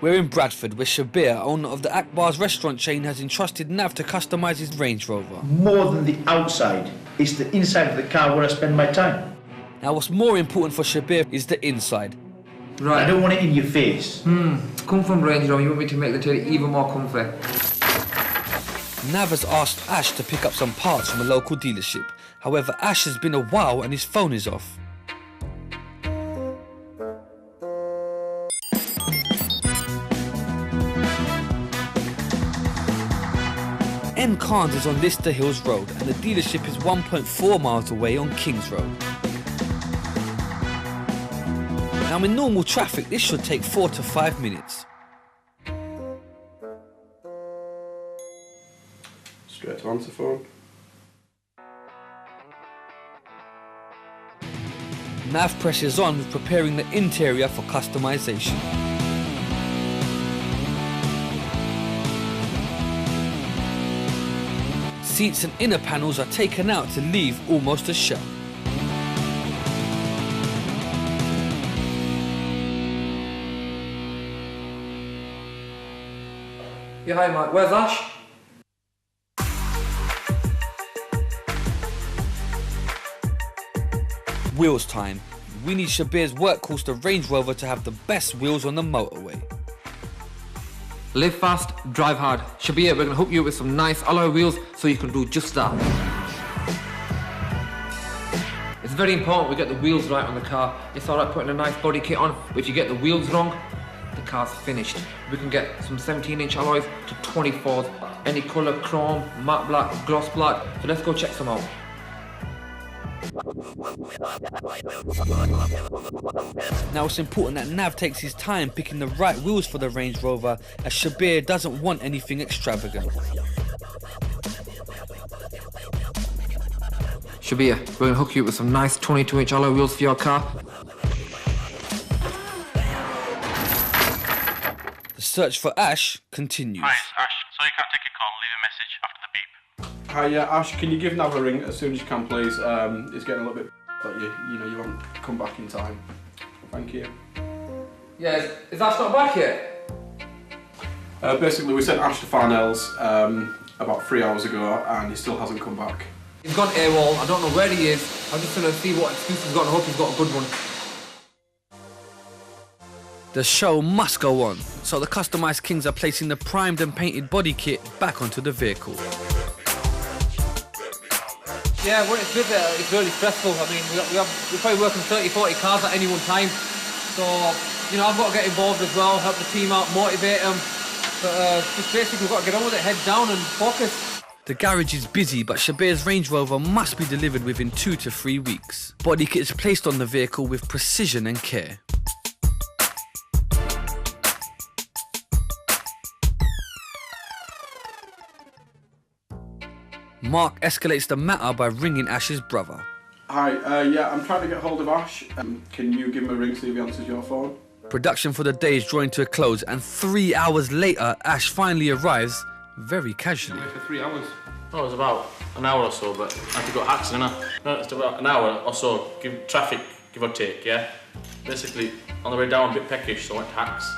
We're in Bradford, where Shabir, owner of the Akbar's restaurant chain, has entrusted Nav to customise his Range Rover. More than the outside, it's the inside of the car where I spend my time. Now what's more important for Shabir is the inside. Right. I don't want it in your face. Come from Range Rover, you want me to make the tail even more comfy. Nav has asked Ash to pick up some parts from a local dealership. However, Ash has been a while and his phone is off. Kingz is on Lister Hills Road and the dealership is 1.4 miles away on Kingz Road. Now in normal traffic this should take 4 to 5 minutes. Straight to answer phone. Nav presses on with preparing the interior for customization. Seats and inner panels are taken out to leave almost a shell. Yeah, hi Mike, where's Ash? Wheels time. We need Shabir's workhorse, the Range Rover, to have the best wheels on the motorway. Live fast, drive hard. Shabir, we're going to hook you up with some nice alloy wheels so you can do just that. It's very important we get the wheels right on the car. It's alright putting a nice body kit on, but if you get the wheels wrong, the car's finished. We can get some 17-inch alloys to 24s, any colour, chrome, matte black, gloss black. So let's go check some out. Now it's important that Nav takes his time picking the right wheels for the Range Rover, as Shabir doesn't want anything extravagant. Shabir, we're going to hook you up with some nice 22-inch alloy wheels for your car. The search for Ash continues. Hi, it's Ash. So you can't take a call, leave a message after the beep. Hi, Ash, can you give Nav a ring as soon as you can, please? It's getting a little bit, but you won't come back in time. Thank you. Yeah, is Ash not back yet? Basically, we sent Ash to Farnell's about 3 hours ago, and he still hasn't come back. He's gone AWOL. I don't know where he is. I'm just going to see what excuse he's got and hope he's got a good one. The show must go on, so the customised Kingz are placing the primed and painted body kit back onto the vehicle. Yeah, when it's busy, it's really stressful. I mean, we're probably working 30, 40 cars at any one time. So, I've got to get involved as well, help the team out, motivate them. But just basically, we've got to get on with it, head down and focus. The garage is busy, but Shabir's Range Rover must be delivered within 2 to 3 weeks. Body kit is placed on the vehicle with precision and care. Mark escalates the matter by ringing Ash's brother. Hi, yeah, I'm trying to get hold of Ash. Can you give him a ring, see if he answers your phone? Production for the day is drawing to a close, and 3 hours later, Ash finally arrives, very casually. For 3 hours? Oh, it was about an hour or so, but I had to go hacks, didn't I? No, it's about an hour or so, traffic, give or take, yeah? Basically, on the way down, a bit peckish, so I went to hacks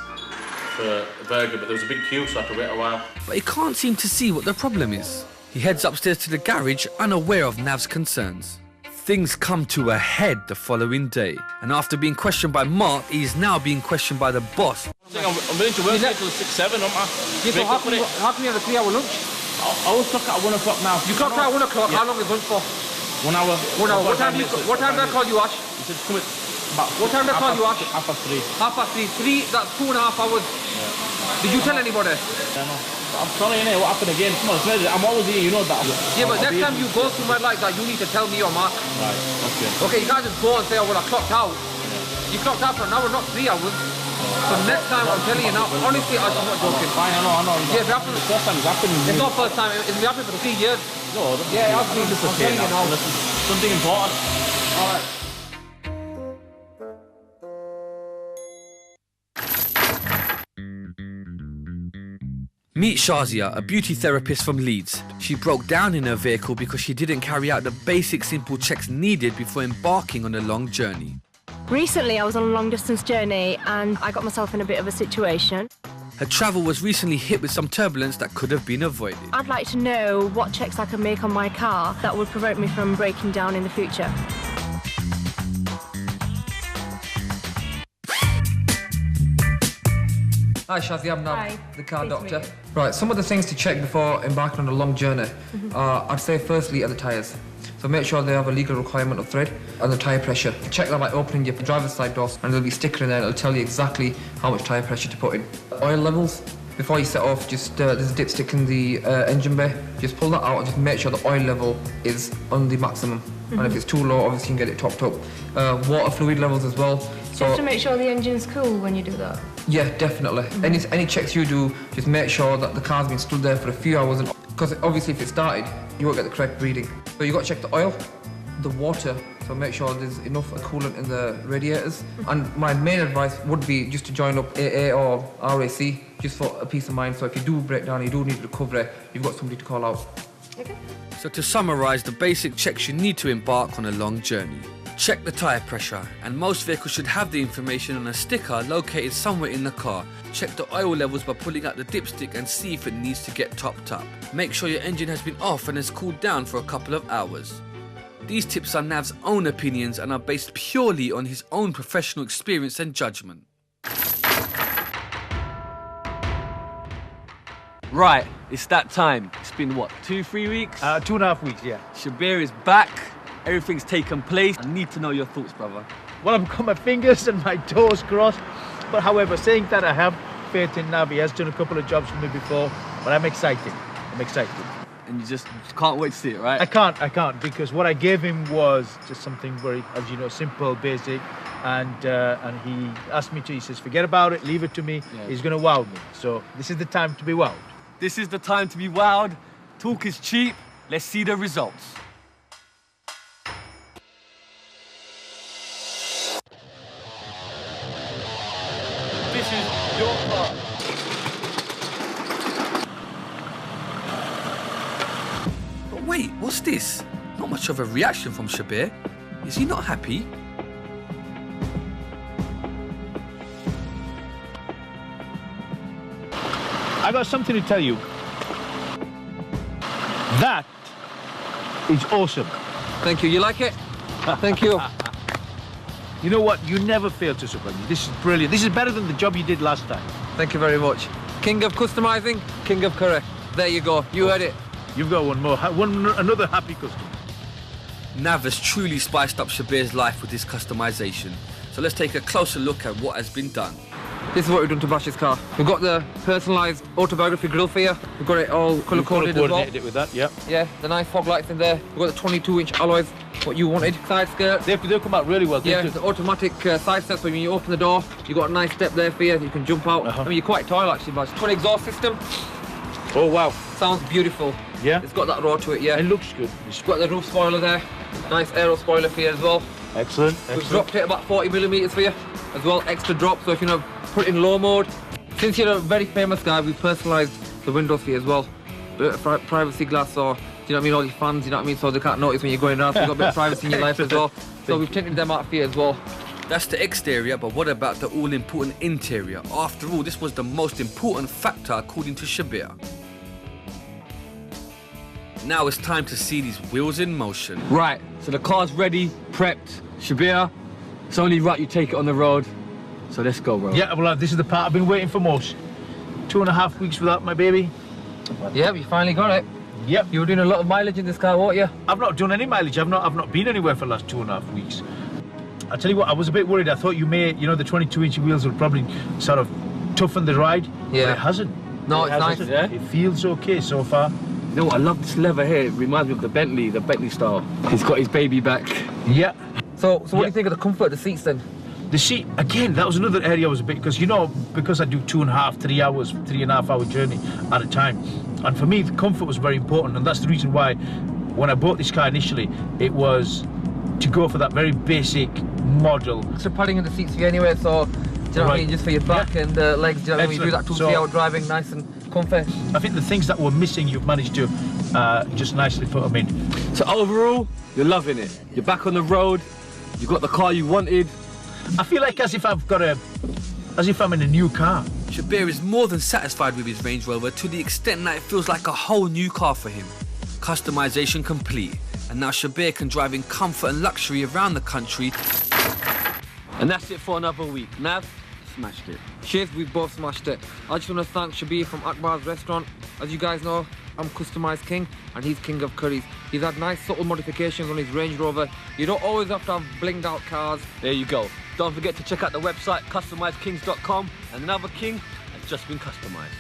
for a burger, but there was a big queue, so I had to wait a while. But he can't seem to see what the problem is. He heads upstairs to the garage, unaware of Nav's concerns. Things come to a head the following day, and after being questioned by Mark, he is now being questioned by the boss. I'm willing to work until 6, 7, aren't I? Yeah, so how can you have a 3 hour lunch? I always clock at 1 o'clock now. You clocked out at 1 o'clock, yeah. How long is lunch for? 1 hour. 1 hour. What time did I call you, Ash? You said come at about... What time did I call you, Ash? 3:30. 3, that's 2.5 hours. Yeah. Did you tell anybody? Yeah, no. I'm sorry, innit? What happened again? Come on, I'm always here, you know that. Yeah, but next time you go somewhere like that, you need to tell me or Mark. Right, okay. Okay, you can't just go and say, oh, well, I clocked out. You clocked out for an hour, not 3 hours. So next time, I'm telling you now, honestly, I'm not joking. Fine, I know. Yeah, it happened. The first time it's happened. It's not first time, it's been happening for 3 years. No, yeah, it has been. I'm telling you now. Something important. All right. Meet Shazia, a beauty therapist from Leeds. She broke down in her vehicle because she didn't carry out the basic simple checks needed before embarking on a long journey. Recently I was on a long distance journey and I got myself in a bit of a situation. Her travel was recently hit with some turbulence that could have been avoided. I'd like to know what checks I can make on my car that would prevent me from breaking down in the future. Hi Shazzy, I'm Nav, Hi. the car Nice to doctor. meet Right, some of the things to check before embarking on a long journey are, I'd say firstly, are the tyres. So make sure they have a legal requirement of thread and the tyre pressure. Check that by opening your driver's side doors and there'll be a sticker in there that'll tell you exactly how much tyre pressure to put in. Oil levels, before you set off, just there's a dipstick in the engine bay. Just pull that out and just make sure the oil level is on the maximum. And if it's too low, obviously you can get it topped up. Water fluid levels as well. So you have to make sure the engine's cool when you do that? Yeah, definitely. Any checks you do, just make sure that the car's been stood there for a few hours, because obviously if it started, you won't get the correct reading. So you've got to check the oil, the water, so make sure there's enough coolant in the radiators. And my main advice would be just to join up AA or RAC, just for a peace of mind. So if you do break down, you do need recovery, you've got somebody to call out. Okay. So to summarise the basic checks you need to embark on a long journey. Check the tyre pressure, and most vehicles should have the information on a sticker located somewhere in the car. Check the oil levels by pulling out the dipstick and see if it needs to get topped up. Make sure your engine has been off and has cooled down for a couple of hours. These tips are Nav's own opinions and are based purely on his own professional experience and judgment. Right, it's that time. It's been what, 2-3 weeks? 2.5 weeks, yeah. Shabir is back. Everything's taken place. I need to know your thoughts, brother. Well, I've got my fingers and my toes crossed. But however, saying that, I have faith in Nav. He has done a couple of jobs for me before. But I'm excited. I'm excited. And you just can't wait to see it, right? I can't, because what I gave him was just something very, as you know, simple, basic. And he asked me to, he says, forget about it, leave it to me. Yeah. He's going to wow me. So this is the time to be wowed. This is the time to be wowed. Talk is cheap. Let's see the results. This is your car. But wait, what's this? Not much of a reaction from Shabir. Is he not happy? I got something to tell you. That is awesome. Thank you. You like it? Thank you. You know what? You never fail to surprise me. This is brilliant. This is better than the job you did last time. Thank you very much. King of customizing, king of curry. There you go. You heard it. You've got one more. Another happy customer. Nav has truly spiced up Shabir's life with his customization. So let's take a closer look at what has been done. This is what we've done to Bash's car. We've got the personalised autobiography grille for you. We've got it all colour-coded as well. Coordinated it with that, yeah. Yeah, the nice fog lights in there. We've got the 22-inch alloys, what you wanted. Side skirts. They'll come out really well. Yeah, the automatic side steps, so when you open the door, you've got a nice step there for you. You can jump out. I mean, you're quite tall actually, Bash. Twin exhaust system. Oh, wow. Sounds beautiful. Yeah. It's got that roar to it, yeah. It looks good. It's got the roof spoiler there. Nice aero spoiler for you as well. Excellent. We've dropped it about 40mm for you as well, extra drop, so if you know, put it in low mode. Since you're a very famous guy, we've personalised the windows for you as well. Bit of privacy glass, or do you know what I mean, all your fans, you know what I mean, so they can't notice when you're going around, so you've got a bit of privacy in your life as well. So we've tinted them out for you as well. That's the exterior, but what about the all-important interior? After all, this was the most important factor according to Shabir. Now it's time to see these wheels in motion. Right, so the car's ready, prepped. Shabir, it's only right you take it on the road. So let's go, bro. Yeah, well, this is the part I've been waiting for most. 2.5 weeks without my baby. Yeah, you finally got it. Yep. You were doing a lot of mileage in this car, weren't you? I've not done any mileage. I've not been anywhere for the last 2.5 weeks. I tell you what, I was a bit worried. I thought you may, you know, the 22-inch wheels will probably sort of toughen the ride. Yeah. But it hasn't. No, it's nice. Yeah? It feels okay so far. You know what, I love this leather here. It reminds me of the Bentley style. He's got his baby back. Yeah. So what do you think of the comfort of the seats then? The seat, again, that was another area I was a bit, because, you know, because I do 3.5 hour journey at a time. And for me, the comfort was very important. And that's the reason why, when I bought this car initially, it was to go for that very basic model. Extra padding in the seats for you anyway, so, do you know what I mean, just for your back and legs, do you know what I mean, when you do that 2-3 hour driving, nice and comfy. I think the things that were missing, you've managed to just nicely put them in. So overall, you're loving it. You're back on the road. You got the car you wanted. I feel like as if I'm in a new car. Do Shabir is more than satisfied with his Range Rover to the extent that it feels like a whole new car for him. Customization complete, and now Shabir can drive in comfort and luxury around the country. And that's it for another week. Nav, smashed it. Cheers, we've both smashed it. I just want to thank Shabir from Akbar's restaurant. As you guys know, I'm Kustomize King and he's King of Curries. He's had nice subtle modifications on his Range Rover. You don't always have to have blinged out cars. There you go. Don't forget to check out the website kustomizekingz.com, and another king has just been customized.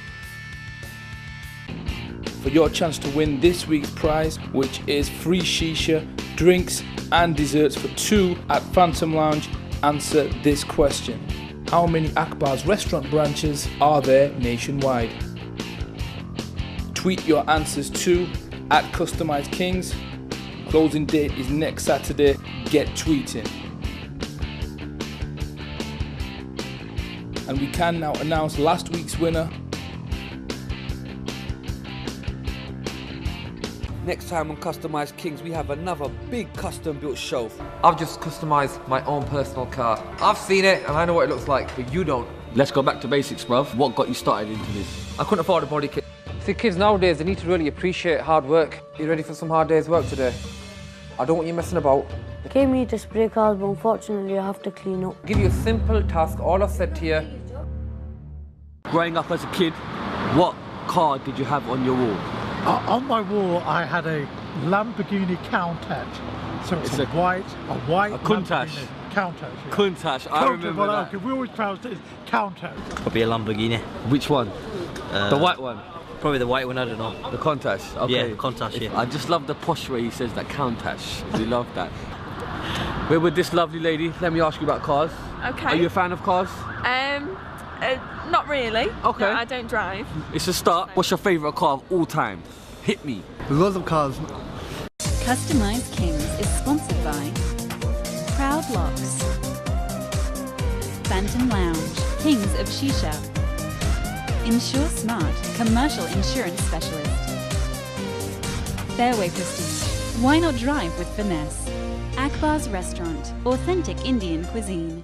For your chance to win this week's prize, which is free shisha, drinks and desserts for 2 at Phantom Lounge, answer this question. How many Akbar's restaurant branches are there nationwide? Tweet your answers to @KustomizeKingz. Closing date is next Saturday. Get tweeting. And we can now announce last week's winner. Next time on Kustomize Kingz, we have another big custom built show. I've just customized my own personal car. I've seen it and I know what it looks like, but you don't. Let's go back to basics, bruv. What got you started into this? I couldn't afford a body kit. See, kids nowadays, they need to really appreciate hard work. You ready for some hard day's work today? I don't want you messing about. Gave me to spray cars, but unfortunately I have to clean up. Give you a simple task. All I've said to you. Growing up as a kid, what car did you have on your wall? On my wall, I had a Lamborghini Countach. So it's a white Countach. Countach. Yeah. Countach, I remember that. Okay, we always pronounce it as Countach. Probably a Lamborghini. Which one? The white one? Probably the white one, I don't know. The Countach, okay. Yeah, Countach, yeah. I just love the posh way he says that, Countach. We love that. We're with this lovely lady. Let me ask you about cars. Okay. Are you a fan of cars? Not really. Okay. No, I don't drive. It's a start. What's your favourite car of all time? Hit me. Lots of cars. Kustomize Kingz is sponsored by Proud Locks, Phantom Lounge, Kings of Shisha, Insure Smart, Commercial Insurance Specialist, Fairway Prestige, Why Not Drive with Finesse, Akbar's Restaurant, Authentic Indian Cuisine.